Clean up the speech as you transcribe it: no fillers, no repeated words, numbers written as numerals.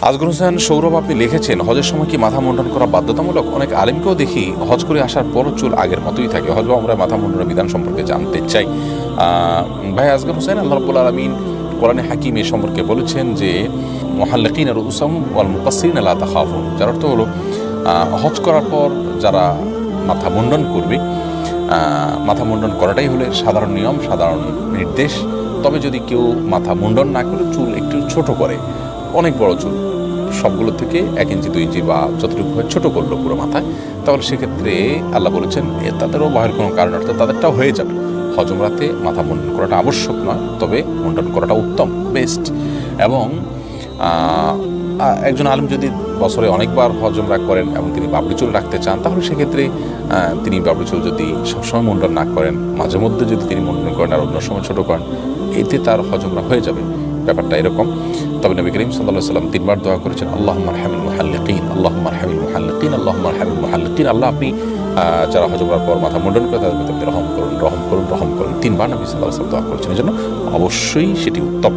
আজগর হোসেন সৌরভ, আপনি লিখেছেন, হজের সময় কি মাথা মুন্ডন করা বাধ্যতামূলক? অনেক আলেমকেও দেখি হজ করে আসার পরও চুল আগের মতোই থাকে। হজ বা আমরা মাথা মুন্ডনের বিধান সম্পর্কে জানতে চাই। ভাই আজগর হোসেন, আল্লাহ রাব্বুল আলামিন কোরআনে হাকিম এ সম্পর্কে বলেছেন যে মুহাল্লিকিনা রুউসাহুম ওয়াল মুকাসসিরিনা লা তাখাফুন, যার অর্থ হলো হজ করার পর যারা মাথা মুন্ডন করবে, মাথা মুন্ডন করাটাই হলো সাধারণ নিয়ম, সাধারণ নির্দেশ। তবে যদি কেউ মাথা মুন্ডন না করে চুল একটু ছোট করে, অনেক বড় চুল, সবগুলো থেকে 1 ইঞ্চি 2 ইঞ্চি বা যতটুকু হয় ছোটো করলো পুরো মাথায়, তাহলে সেক্ষেত্রে আল্লাহ বলেছেন তাদেরও বাহির কোনো কারণ, অর্থাৎ তাদেরটাও হয়ে যাবে। হজ উমরাতে মাথা মুন্ডন করাটা আবশ্যক নয়, তবে মুন্ডন করাটা উত্তম, বেস্ট। এবং একজন আলেম যদি বছরে অনেকবার হজ উমরা করেন এবং তিনি বাবরি চুল রাখতে চান, তাহলে সেক্ষেত্রে তিনি বাবরি চুল যদি সবসময় মুন্ডন না করেন, মাঝে মধ্যে যদি তিনি মুন্ডন করেন আর অন্য সময় ছোটো করেন, এতে তার হজ উমরা হয়ে যাবে। ব্যাপারটা এরকম। তবে নবী করিম সাল্লাল্লাহু আলাইহি ওয়াসাল্লাম 3 বার দোয়া করেছেন, আল্লাহুম্মা আরহামিল মুহাল্লিকিন, আল্লাহুম্মা আরহামিল মুহাল্লিকিন, আল্লাহুম্মা আরহামিল মুহাল্লিকিন। আল্লাহ, আপনি যারা হজ উমরার পর মাথা মুন্ডন করে তাদের প্রতি রহম করুন, রহম করুন, রহম করুন। 3 বার নবী সাল্লাল্লাহু আলাইহি ওয়াসাল্লাম দোয়া করেছেন। এজন্য অবশ্যই সেটি উত্তম।